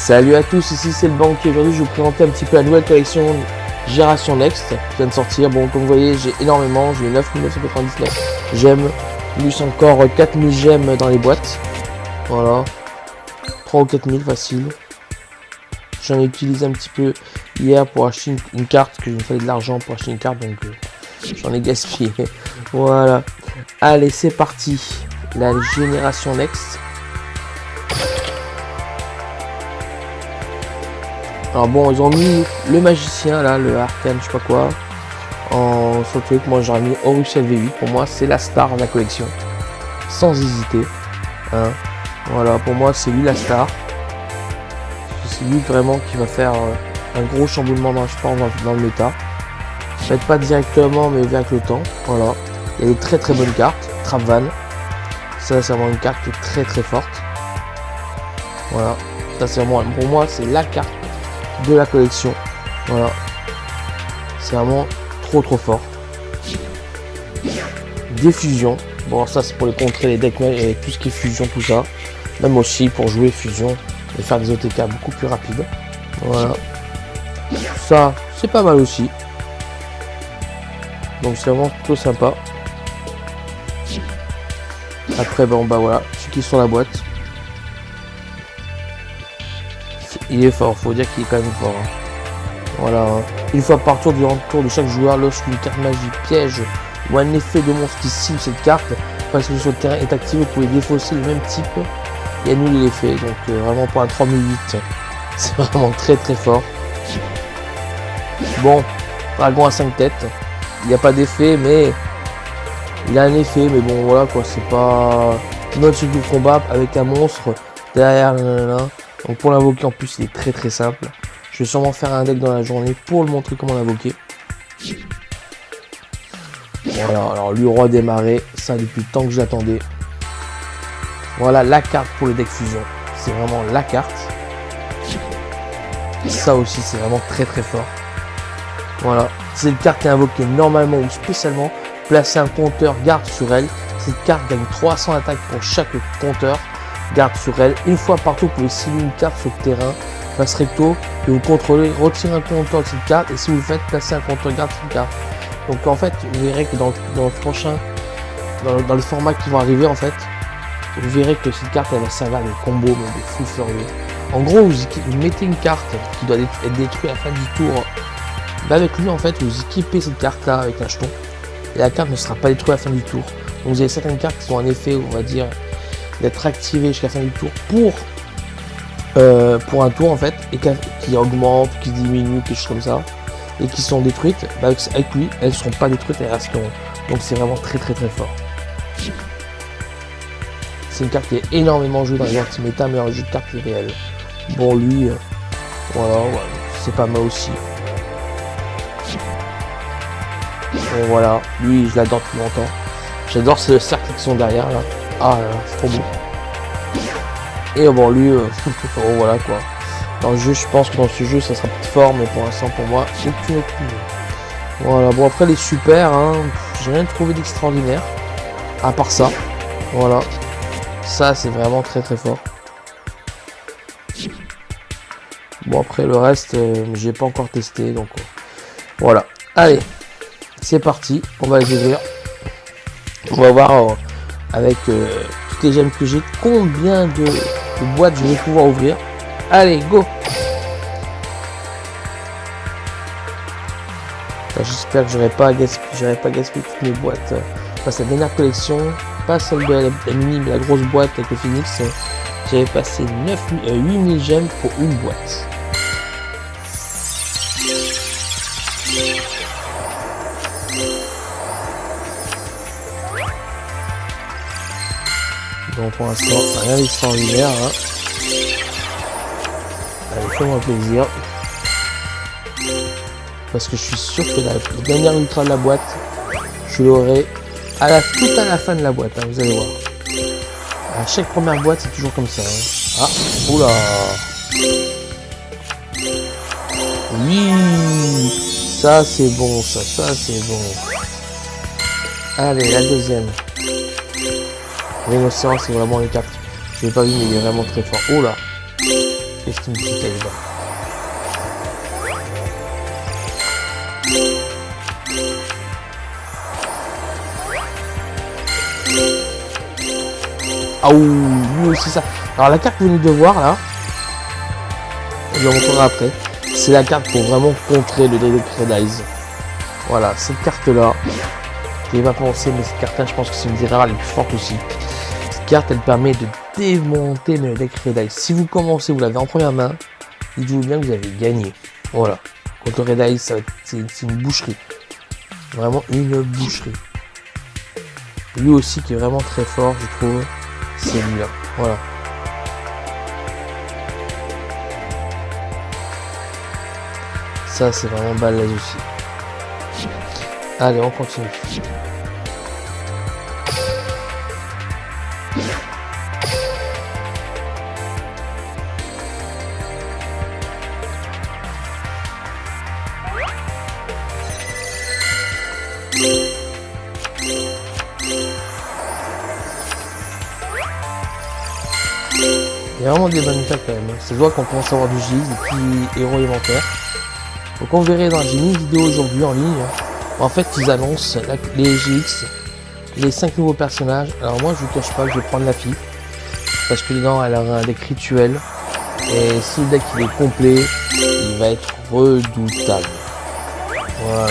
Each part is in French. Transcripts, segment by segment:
Salut à tous, ici c'est le banquier. Aujourd'hui je vais vous présenter un petit peu la nouvelle collection Génération Next qui vient de sortir. Bon, comme vous voyez, j'ai énormément, j'ai 9999 gemmes, plus encore 4000 gemmes dans les boîtes. Voilà, 3 ou 4000 facile. J'en ai utilisé un petit peu hier pour acheter une carte, que je me fallait de l'argent pour acheter une carte, donc j'en ai gaspillé. Voilà, allez c'est parti, la Génération Next. Alors bon, ils ont mis le magicien là, le arcane, je sais pas quoi, sur le truc. Moi j'aurais mis Horus LV8, pour moi c'est la star de la collection, sans hésiter. Hein. Voilà, pour moi c'est lui la star. C'est lui vraiment qui va faire un gros chamboulement dans, je pense, dans le méta. Peut-être pas directement, mais avec le temps. Voilà, il y a des très très bonnes cartes. Trapvan, ça c'est vraiment une carte qui est très très forte. Voilà, ça c'est vraiment, pour moi c'est la carte de la collection. Voilà, c'est vraiment trop fort. Des fusions, bon ça c'est pour les contrer les decks et tout ce qui est fusion, tout ça, même aussi pour jouer fusion et faire des OTK beaucoup plus rapides. Voilà, ça c'est pas mal aussi, donc c'est vraiment plutôt sympa. Après bon bah voilà, ce qui est sur la boîte, il est fort, faut dire qu'il est quand même fort. Hein. Voilà, hein. Une fois par tour durant le tour de chaque joueur, lorsqu'une carte magie, piège ou un effet de monstre qui cible cette carte parce que sur le terrain est activé, vous pouvez défausser le même type et annuler l'effet. Donc vraiment pour un 3008, c'est vraiment très fort. Bon, dragon à 5 têtes, il n'y a pas d'effet, mais il a un effet, mais bon voilà quoi, c'est pas notre cycle de combat avec un monstre derrière. Donc pour l'invoquer en plus il est très simple. Je vais sûrement faire un deck dans la journée pour le montrer comment l'invoquer. Voilà, alors lui roi des marais, ça depuis le temps que je l'attendais. Voilà la carte pour le deck fusion. C'est vraiment la carte. Ça aussi c'est vraiment très fort. Voilà, c'est une carte qui est invoquée normalement ou spécialement. Placer un compteur garde sur elle. Cette carte gagne 300 attaques pour chaque compteur garde sur elle. Une fois par tour, vous pouvez signer une carte sur le terrain face recto et vous contrôlez, retirez un compteur de cette carte et si vous le faites, placez un compteur garde sur une carte. Donc en fait, vous verrez que dans le prochain, dans les formats qui vont arriver en fait, vous verrez que cette carte elle va servir à des combos mais des fous furieux. En gros, vous mettez une carte qui doit être détruite à la fin du tour. Bah avec lui en fait, vous équipez cette carte là avec un jeton et la carte ne sera pas détruite à la fin du tour. Donc vous avez certaines cartes qui sont en effet, on va dire, d'être activé jusqu'à la fin du tour pour un tour en fait, et qui augmente, qui diminue, quelque chose comme ça, et qui sont détruites, bah avec lui, elles ne seront pas détruites, elles resteront. Donc c'est vraiment très fort. C'est une carte qui est énormément jouée dans les anti-méta, mais en jeu de cartes est réel. Bon lui, voilà, ouais, c'est pas mal aussi. Bon voilà, lui je l'adore depuis longtemps. J'adore ce cercle qui sont derrière là. Ah là, c'est trop beau. Et bon lui, bon, voilà quoi. Dans le jeu, je pense que dans ce jeu ça sera plus fort, mais pour l'instant pour moi, aucune opinion. Voilà, bon après les super, hein, j'ai rien trouvé d'extraordinaire. À part ça. Voilà. Ça c'est vraiment très fort. Bon après le reste, j'ai pas encore testé, donc voilà. Allez, c'est parti, on va les ouvrir. On va voir avec toutes les gemmes que j'ai, combien de boîtes je vais pouvoir ouvrir. Allez, go! J'espère que j'aurai pas gaspillé toutes mes boîtes. Parce que la dernière collection, pas celle de la mini, mais la grosse boîte avec le Phoenix, j'avais passé 8000 gemmes pour une boîte. Donc pour l'instant, rien d'extraordinaire. Hein. Allez, fais-moi plaisir. Parce que je suis sûr que la dernière ultra de la boîte, je l'aurai tout à la fin de la boîte, hein, vous allez voir. À chaque première boîte, c'est toujours comme ça. Hein. Ah, oula. Oui, ça c'est bon, ça c'est bon. Allez, la deuxième. Rhinocéros, c'est vraiment une carte. Je l'ai pas vu, mais il est vraiment très fort. Oh là. Et Steam Digitale dedans. Ah ouh, lui aussi ça. Alors la carte que vous venez de voir là, je vous montrerai après. C'est la carte pour vraiment contrer le Dead Eyes. Voilà, cette carte là. Je n'ai pas pensé, mais cette carte là, je pense que c'est une des rares les plus fortes aussi. Cette carte, elle permet de démonter le deck Red Eyes. Si vous commencez, vous l'avez en première main, dites-vous bien que vous avez gagné. Voilà. Contre Red Eyes, c'est une boucherie. Vraiment une boucherie. Lui aussi qui est vraiment très fort, je trouve. C'est lui-là. Voilà. Ça, c'est vraiment balèze aussi. Allez, on continue. Il y a vraiment des bonnes attaques quand même. C'est vois qu'on commence à avoir du GX, des petits héros élémentaires. Donc on verrait j'ai mis une vidéo aujourd'hui en ligne. En fait ils annoncent les GX, les 5 nouveaux personnages. Alors moi je vous cache pas que je vais prendre la fille. Parce que dedans elle a un deck rituel. Et si le deck il est complet, il va être redoutable. Voilà.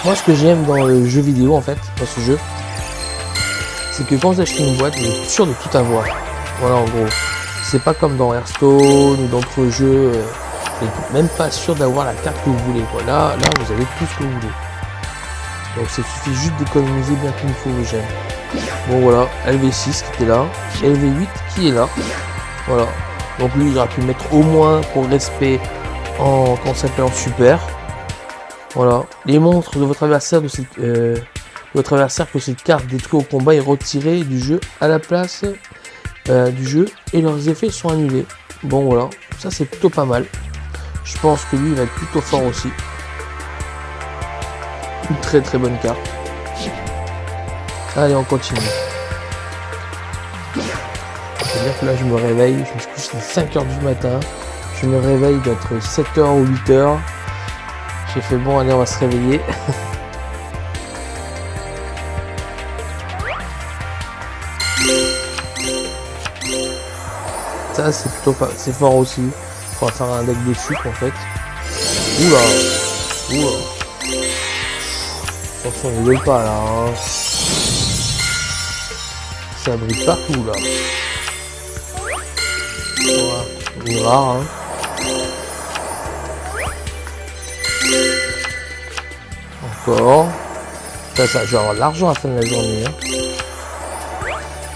Moi ce que j'aime dans le jeu vidéo en fait, dans ce jeu, c'est que quand vous achetez une boîte, vous êtes sûr de tout avoir. Voilà en gros. C'est pas comme dans Hearthstone ou d'autres jeux, vous n'êtes même pas sûr d'avoir la carte que vous voulez. Quoi. Là vous avez tout ce que vous voulez. Donc ça suffit juste d'économiser bien qu'il faut, j'aime. Bon voilà, LV6 qui était là, LV8 qui est là. Voilà. Donc lui il aurait pu mettre au moins pour le respect en quand ça s'appelle en super. Voilà, les monstres de votre adversaire que cette carte détruit au combat est retirée du jeu à la place du jeu et leurs effets sont annulés. Bon voilà, ça c'est plutôt pas mal. Je pense que lui il va être plutôt fort aussi. Une très très bonne carte. Allez on continue. C'est-à-dire que là je me réveille, je me couche à 5 h du matin. Je me réveille d'être 7 h ou 8 h. J'ai fait bon, allez, on va se réveiller. Ça, c'est plutôt pas, c'est fort aussi. On va faire un deck de sucre en fait. Oula, oula. Attention, on rigole pas là. Hein. Ça brille partout là. Voilà, c'est rare. Hein. Encore. Ça, je vais avoir de l'argent à la fin de la journée. Hein.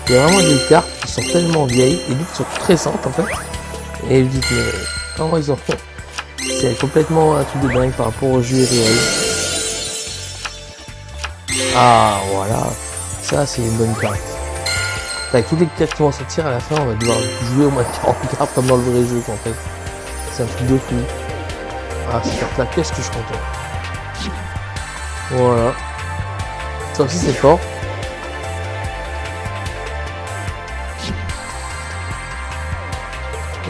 Il y a vraiment des cartes qui sont tellement vieilles et d'autres qui sont très récentes en fait. Et vous dites, mais comment ils ont fait? C'est complètement un truc de dingue par rapport au jeu réel. Ah, voilà. Ça, c'est une bonne carte. Avec toutes les cartes qui vont sortir à la fin, on va devoir jouer au moins 40 cartes comme dans le vrai jeu en fait. C'est un truc de fou. Ah, cette carte-là, qu'est-ce que je suis content. Voilà. Ça aussi c'est fort.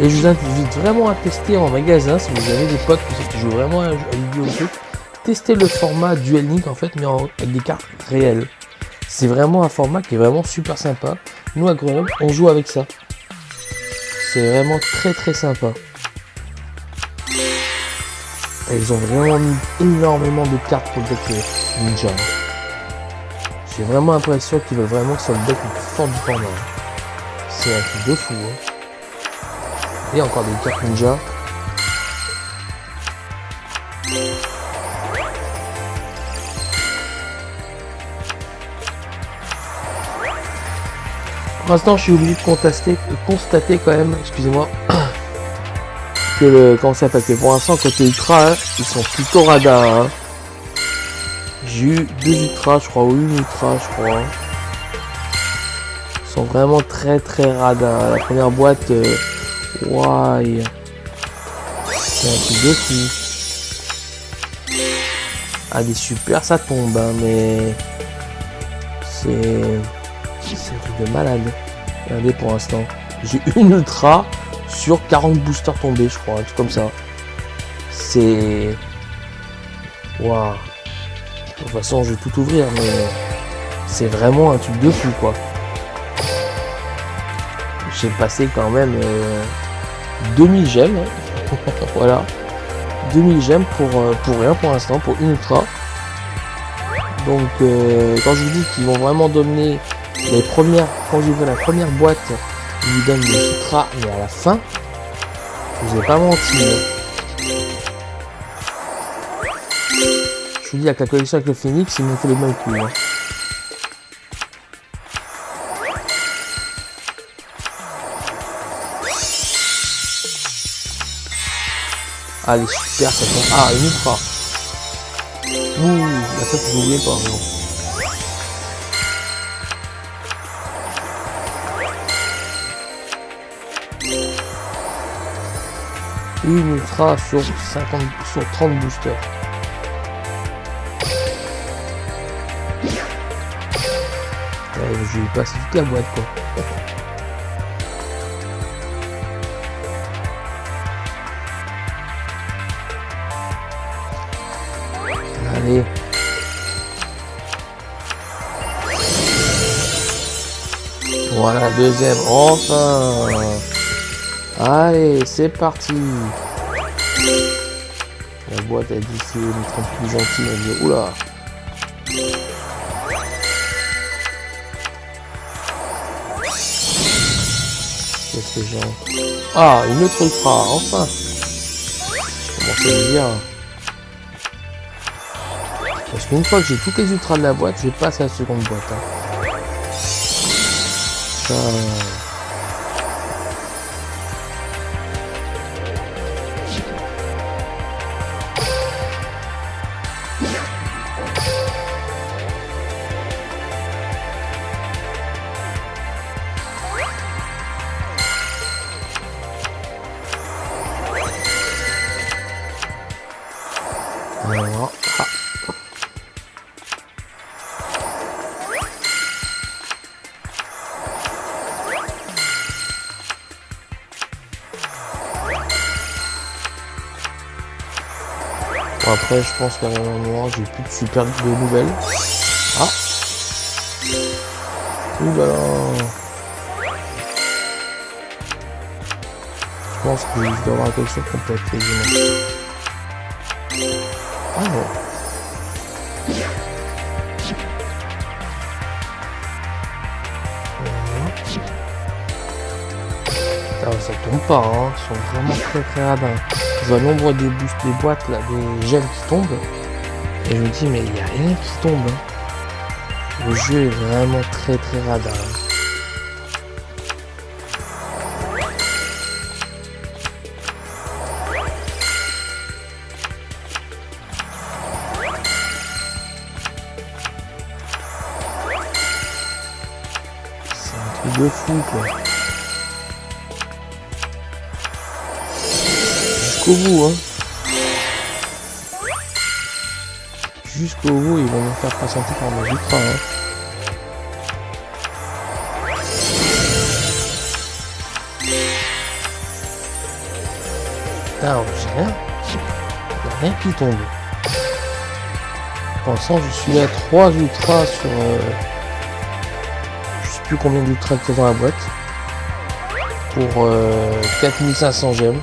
Et je vous invite vraiment à tester en magasin si vous avez des potes qui jouent vraiment à vidéo jeu. Testez le format Duel Link en fait, mais avec des cartes réelles. C'est vraiment un format qui est vraiment super sympa. Nous à Grenoble, on joue avec ça. C'est vraiment très très sympa. Et ils ont vraiment mis énormément de cartes pour le deck Ninja. J'ai vraiment l'impression qu'ils veulent vraiment que ce soit le deck le plus fort du format. C'est un truc de fou. Hein. Et encore des cartes Ninja. Pour l'instant, je suis obligé de constater quand même, excusez-moi, que le comment ça s'appelle, pour l'instant côté ultra hein, ils sont plutôt radars hein. J'ai eu 2 ultras je crois ou une ultra je crois ils sont vraiment très très radars. La première boîte ouais. C'est un truc de fou. Ah des super ça tombe hein, mais un truc de malade. Regardez pour l'instant. J'ai une ultra sur 40 boosters tombés, je crois, un truc comme ça. C'est... Waouh. De toute façon, je vais tout ouvrir, mais c'est vraiment un truc de fou, quoi. J'ai passé quand même 2000 gemmes. Voilà. 2000 gemmes pour rien pour l'instant, pour une ultra. Donc, quand je vous dis qu'ils vont vraiment donner les premières, quand j'ai vu la première boîte, ils lui donnent les ultras, mais à la fin, je vous ai pas menti. Je vous dis, avec la collection avec le Phoenix, ils m'ont fait les mêmes coups. Hein. Allez, super, ça tombe. Ah, une ultra. Ouh, la tête, vous n'oubliez pas. Non. Une ultra sur 50, sur 30 boosters. Je vais passer toute la boîte, quoi. Allez. Voilà, deuxième, enfin. Allez, c'est parti. La boîte, elle dit c'est une trempe plus gentille, elle dit oula. Qu'est-ce que j'ai? Ah, une autre ultra, enfin. Je commence à le dire. Parce qu'une fois que j'ai toutes les ultras de la boîte, je passe à la seconde boîte. Hein. Ça... Alors, ah. Bon, après, je pense qu'à un moment, j'ai plus de super de nouvelles. Ah. Ouh là là. Je pense que je dois avoir la collection complète, quasiment. Ah non. Putain, ça tombe pas, hein. Ils sont vraiment très radins. Je vois le nombre des boosts, des boîtes, là, des gemmes qui tombent. Et je me dis, mais il n'y a rien qui tombe. Hein. Le jeu est vraiment très radin. De fou quoi. Jusqu'au bout hein. Jusqu'au bout ils vont me faire patienter par mes ultras hein. Putain j'ai rien. Il n'y a rien qui tombe. Pensant je suis à 3 ultras sur plus combien d'ultra qu'il y a dans la boîte pour 4500 gemmes.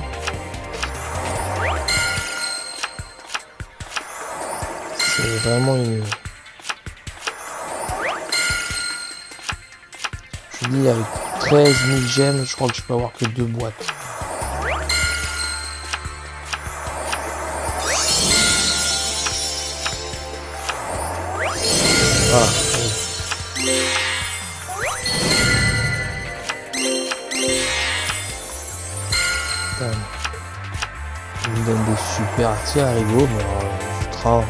C'est vraiment une... Je dis avec 13 000 gemmes, je crois que je peux avoir que 2 boîtes. Voilà. Il me donne des super tirs à rigolo, mais ultra.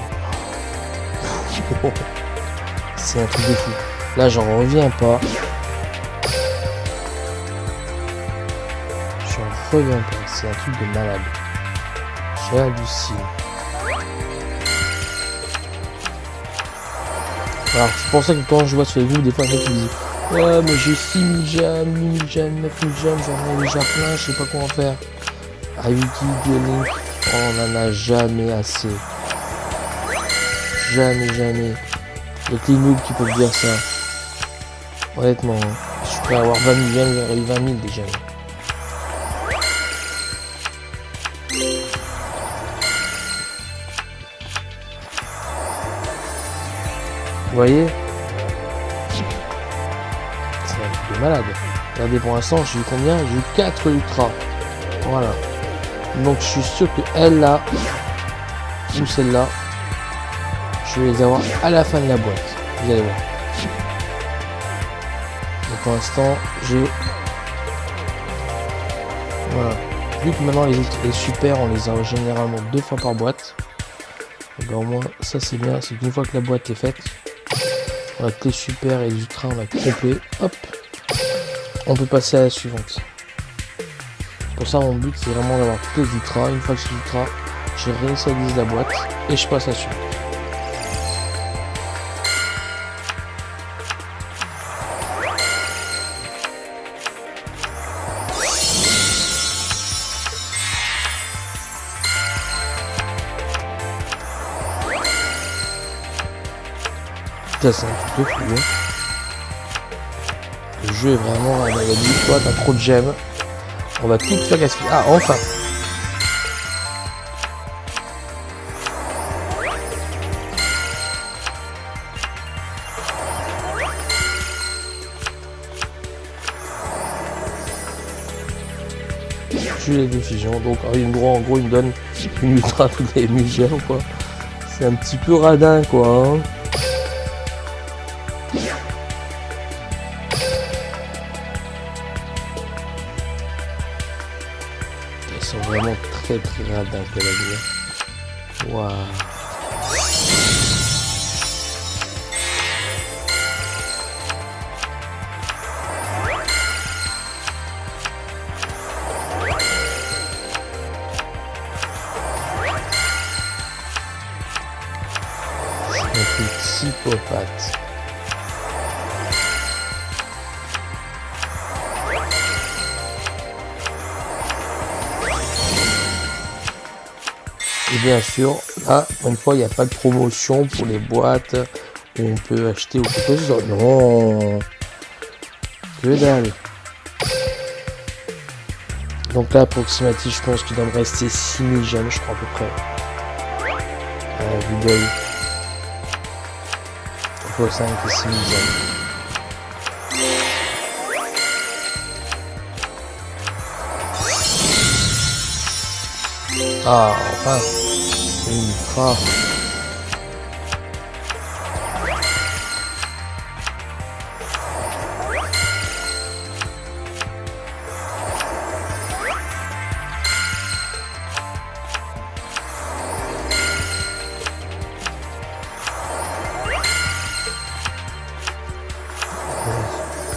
C'est un truc de fou. Là, j'en reviens pas. J'en reviens pas. C'est un truc de malade. J'hallucine. Alors c'est pour ça que quand je vois sur les groupes, des fois les mecs me disent ouais mais j'ai 6000 gemmes, 8000 gemmes, 9000 gemmes, j'en ai déjà plein, je sais pas comment faire. Ivy, Dueling, on en a jamais assez. Jamais. Il y a que les noobs qui peuvent dire ça. Honnêtement, hein. Je suis prêt à avoir 20 000 gemmes, j'aurais eu 20 000 déjà. Vous voyez? C'est un truc de malade. Regardez pour l'instant, j'ai eu combien? J'ai eu 4 ultras. Voilà. Donc je suis sûr que elle là, ou celle-là, je vais les avoir à la fin de la boîte. Vous allez voir. Donc pour l'instant, j'ai... Voilà. Vu que maintenant les super, on les a généralement 2 fois par boîte. Et ben au moins, ça c'est bien. C'est qu'une fois que la boîte est faite, on a que les super et les ultras, on a complet. Hop. On peut passer à la suivante. Pour ça, mon but, c'est vraiment d'avoir tous les ultras. Une fois que c'est ultra, je réinitialise la boîte et je passe à la suite. Putain, c'est un truc de fou, hein. Le jeu est vraiment... Il a dit, toi, t'as trop de gemmes. On va tout faire gaspiller. Ah, enfin. J'ai les diffusions. Donc, en gros, il me donne une ultra toutes les 1000 gemmes, quoi. C'est un petit peu radin, quoi. Hein. Ils sont vraiment très radins que la vie. Waouh. C'est un truc psychopathe. Et bien sûr, là, une fois, il n'y a pas de promotion pour les boîtes où on peut acheter ou quelque chose. Non, que dalle. Donc là, approximatif, je pense qu'il doit me rester 6000 gemmes, je crois à peu près. Vidéo. Il faut 5 et 6000 gemmes. Ah, enfin, ultra.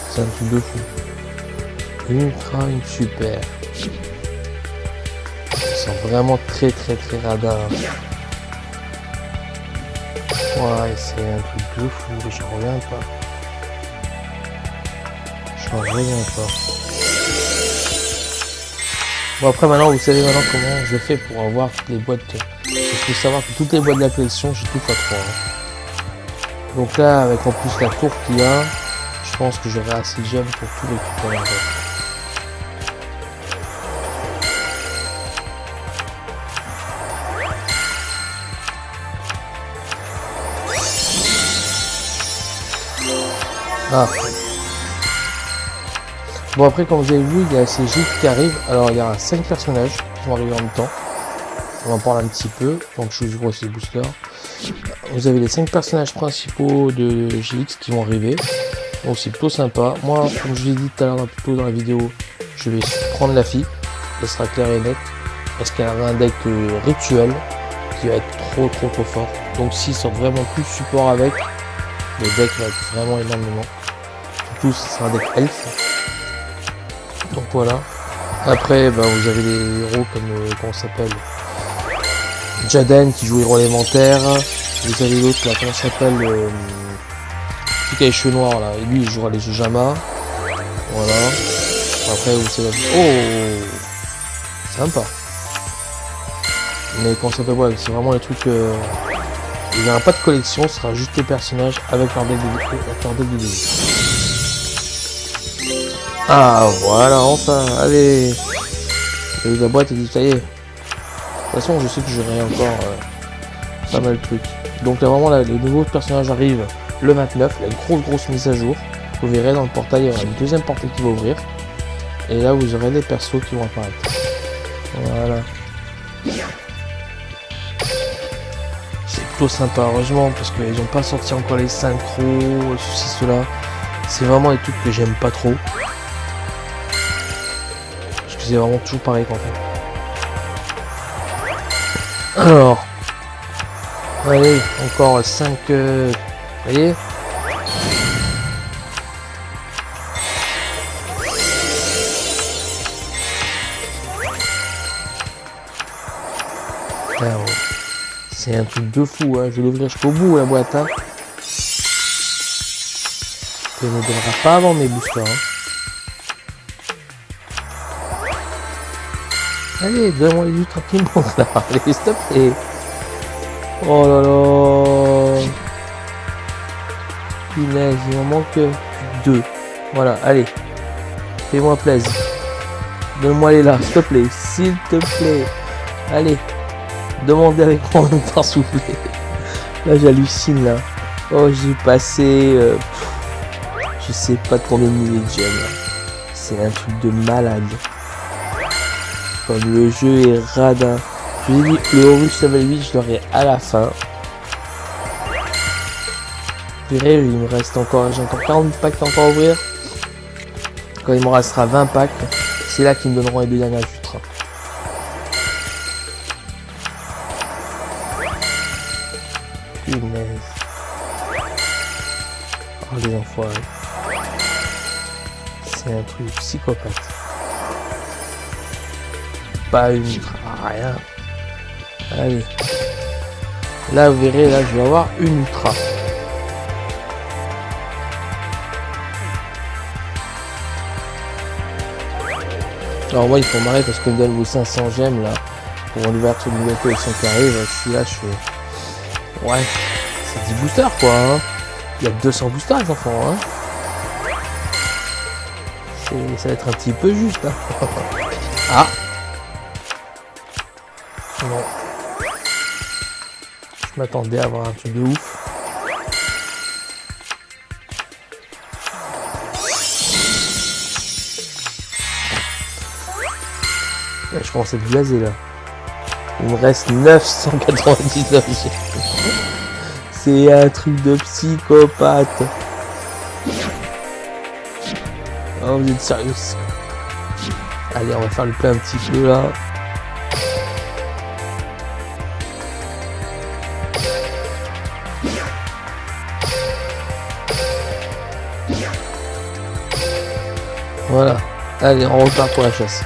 C'est un truc de fou. Ultra, une super. Vraiment très radin. Ouais, c'est un truc de fou, j'en reviens pas. Bon après maintenant vous savez maintenant comment je fais pour avoir toutes les boîtes. Il faut savoir que toutes les boîtes de la collection j'ai tout x3. Hein. Donc là avec en plus la tour qu'il y a, je pense que j'aurai assez de gemmes pour tout récupérer en fait. Ah. Bon après comme vous avez vu il y a ces gifs qui arrivent. Alors il y a 5 personnages qui vont arriver en même temps. On en parle un petit peu. Donc je vous ouvre aussi les boosters. Vous avez les 5 personnages principaux de GX qui vont arriver. Donc c'est plutôt sympa. Moi comme je l'ai dit tout à l'heure plutôt dans la vidéo, je vais prendre la fille. Ça sera clair et net. Parce qu'elle a un deck rituel qui va être trop fort. Donc s'ils sortent vraiment plus de support avec, le deck va être vraiment énormément. Surtout ce sera un deck elf. Donc voilà. Après bah, vous avez les héros comme comment ça s'appelle, Jaden qui joue héros élémentaire. Vous avez l'autre là, comment ça s'appelle, Celui qui a les cheveux noirs là, et lui il jouera les Jama. Voilà. Après vous savez. Oh, sympa. Mais quand ça peut voir, c'est vraiment les trucs. Il n'y aura pas de collection, ce sera juste les personnages avec leur deck de début. Ah voilà, enfin, allez. Et la boîte est dit ça y est. De toute façon je sais que j'aurai encore pas mal de trucs. Donc là vraiment là, les nouveaux personnages arrivent le 29, la grosse mise à jour. Vous verrez dans le portail, il y aura une deuxième portail qui va ouvrir. Et là vous aurez des persos qui vont apparaître. Voilà. C'est plutôt sympa heureusement parce qu'ils n'ont pas sorti encore les synchros, ceci, cela. C'est vraiment des trucs que j'aime pas trop. Parce que c'est vraiment toujours pareil qu'en fait. Alors. Allez, encore 5... vous voyez ? C'est un truc de fou, hein. Je vais l'ouvrir jusqu'au bout la boîte. Hein. Je ne donnera pas avant mes boosters. Hein. Allez, donne-moi les ultras qui manquent là. Allez, stop et... Oh là là. Punaise, il m'en manque plus que 2. Voilà, allez. Fais-moi plaisir. Donne-moi les là, s'il te plaît. S'il te plaît. Allez. Demandez avec moi en même temps, s'il vous plaît. Là, j'hallucine là. Oh, j'ai passé... je sais pas de combien de milliers de gemmes. C'est un truc de malade. Comme le jeu est radin. Je vous ai dit que le Horus level 8, je l'aurai à la fin. Vous verrez, il me reste encore... J'ai encore 40 packs encore à ouvrir. Quand il me restera 20 packs, c'est là qu'ils me donneront les 2 dernières ultras. Punaise. Oh les enfoirés. C'est un truc psychopathe. Pas une ultra, rien. Allez. Là vous verrez, là je vais avoir une ultra. Alors moi il faut marrer parce que me donne vos 500 gemmes là pour l'ouverture de nouvelle collection qui arrive. Je suis là, je fais... Ouais, c'est 10 boosters quoi hein. Il y a 200 boosters les enfants hein. Ça va être un petit peu juste hein. Ah non. Je m'attendais à avoir un truc de ouf. Là, je commence à être blasé là. Il me reste 999 G. C'est un truc de psychopathe. Oh, vous êtes sérieux? Allez, on va faire le plein un petit peu là. Voilà. Allez, on repart pour la chasse.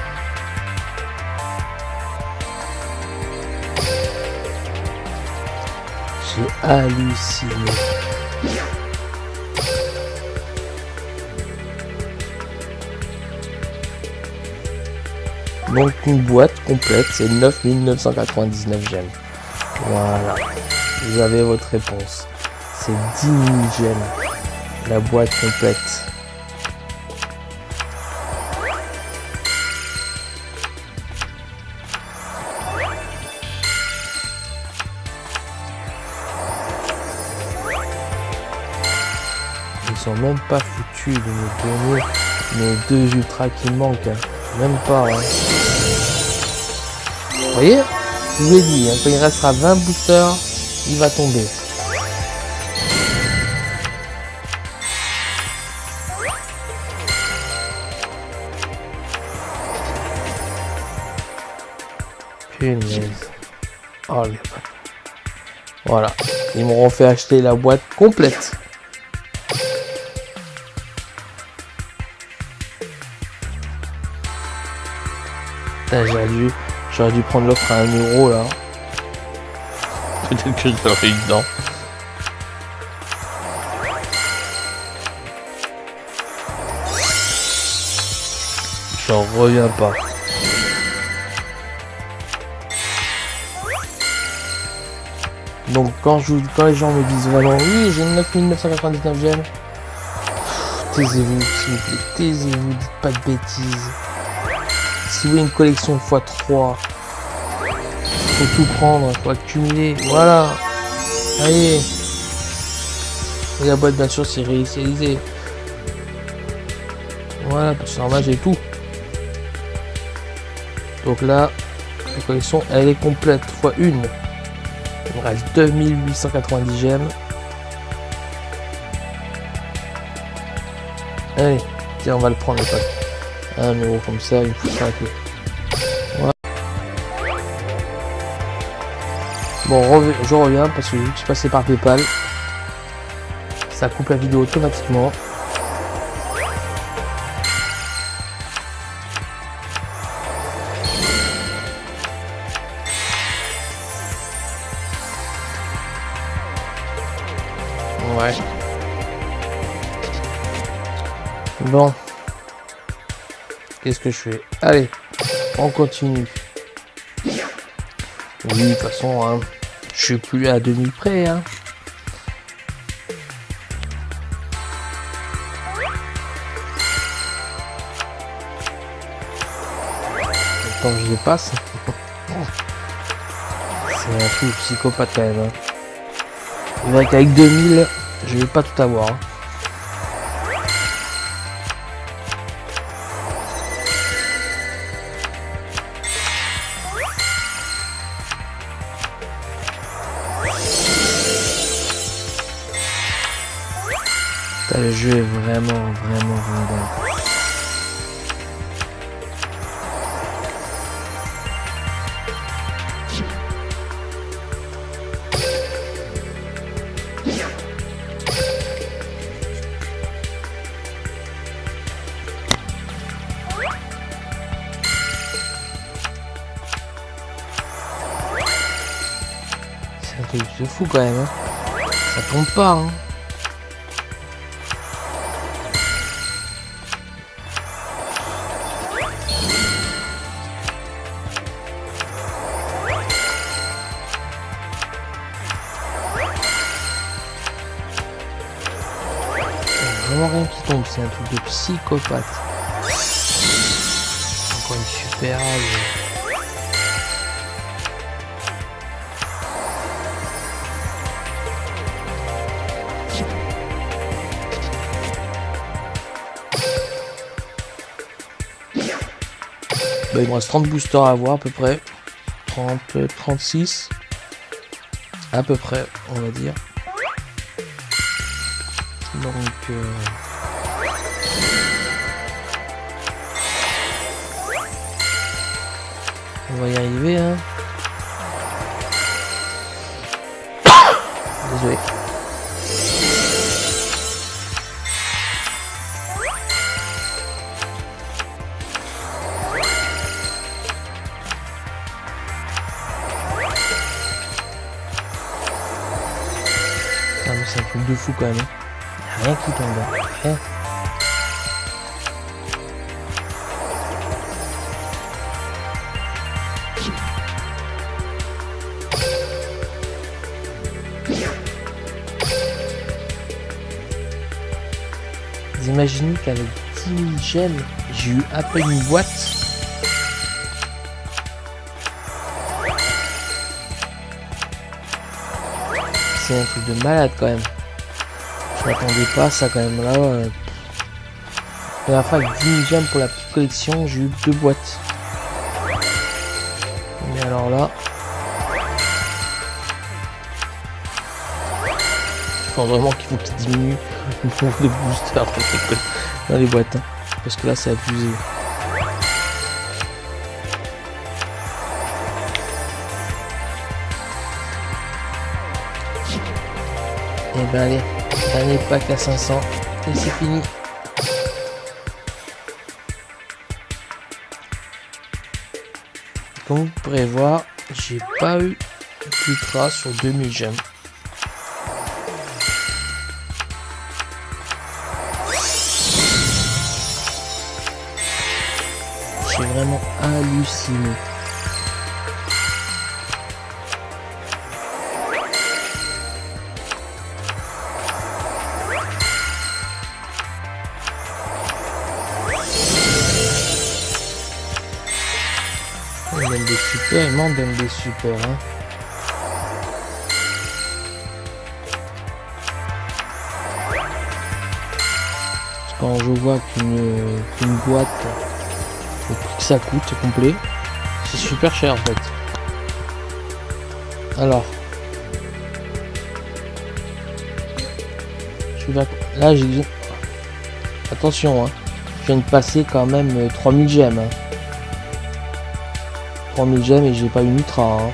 J'ai halluciné. Donc une boîte complète, c'est 9999 gemmes. Voilà. Vous avez votre réponse. C'est 10 000 gemmes. La boîte complète. Ils sont même pas foutus de me donner mes 2 ultras qui manquent. Hein. Même pas. Hein. Vous voyez? Je vous ai dit, hein, quand il restera 20 boosters, il va tomber. Punaise. Oh, voilà. Ils m'auront fait acheter la boîte complète. J'aurais dû prendre l'offre à 1 euro là. Peut-être que je l'aurais eu dedans. J'en reviens pas. Donc quand les gens me disent vraiment oui j'ai 9999 gemmes, taisez-vous s'il vous plaît, taisez-vous, dites pas de bêtises. Si vous voulez une collection x3, faut tout prendre, faut accumuler, voilà. Allez. Et la boîte bien sûr c'est réinitialisé. Voilà, parce que normal j'ai tout. Donc là, la collection elle est complète, x1. Il me reste 2890 gemmes. Allez, tiens, on va le prendre, les potes. 1 euro comme ça, il faut ça un peu. Voilà. Bon, je reviens parce que vu que je suis passé par PayPal, ça coupe la vidéo automatiquement. Ouais. Bon. Qu'est-ce que je fais? Allez, on continue. Oui, de toute façon, hein, je suis plus à demi près. Hein. Quand je les passe, c'est un truc psychopathe quand même. Hein. C'est vrai qu'avec 2000, je vais pas tout avoir. Hein. Putain, le jeu est vraiment dingue. C'est un truc de fou quand même. Hein. Ça tombe pas. Hein. Vraiment rien qui tombe, c'est un truc de psychopathe. Encore une super bah, il me reste 30 boosters à avoir à peu près. 36 à peu près, on va dire. Donc on va y arriver hein. Désolé. Ah, mais c'est un truc de fou quand même. Rien qui tombe, rien. Vous imaginez qu'avec 10 000 gemmes, j'ai eu à peine une boîte. C'est un truc de malade quand même. Je m'attendais pas à ça quand même là. La dernière fois avec 10 000 gemmes pour la petite collection, j'ai eu 2 boîtes. Mais alors là, je pense vraiment qu'il faut qu'il diminue le nombre de boosters dans les boîtes. Hein, parce que là c'est abusé. Et ben allez, dernier pack à 500 et c'est fini. Comme vous pourrez voir, j'ai pas eu d'ultra sur 2000 gemmes. J'ai vraiment halluciné. Il donne des super, il m'en donne des super. Hein. Quand je vois qu'une boîte, le prix que ça coûte complet, c'est super cher en fait. Alors, là j'ai attention, hein, je viens de passer quand même 3000 gemmes. Hein. 3000 gemmes et j'ai pas une ultra. Hein.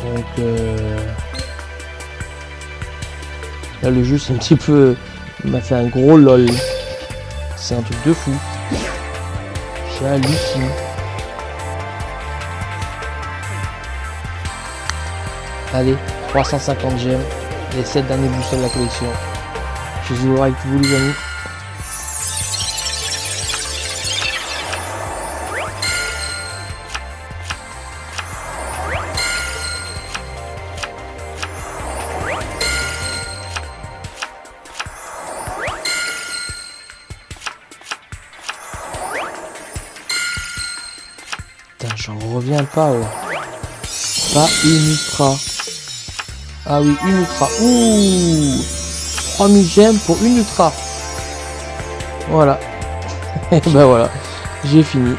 Donc là le jeu c'est un petit peu m'a fait un gros lol. C'est un truc de fou. J'ai halluciné. Allez, 350 gemmes. Les 7 derniers boosters de la collection. Je joue avec vous les amis. Putain, j'en reviens pas. Ouais. Pas une ultra. Ah oui, une ultra. Ouh, 3000 gemmes pour une ultra. Voilà. Et ben voilà, j'ai fini.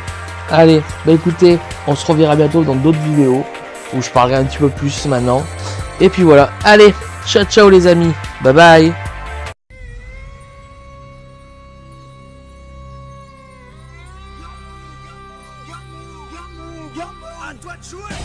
Allez, bah écoutez, on se reverra bientôt dans d'autres vidéos où je parlerai un petit peu plus maintenant. Et puis voilà, allez, ciao ciao les amis, bye bye. À toi de jouer.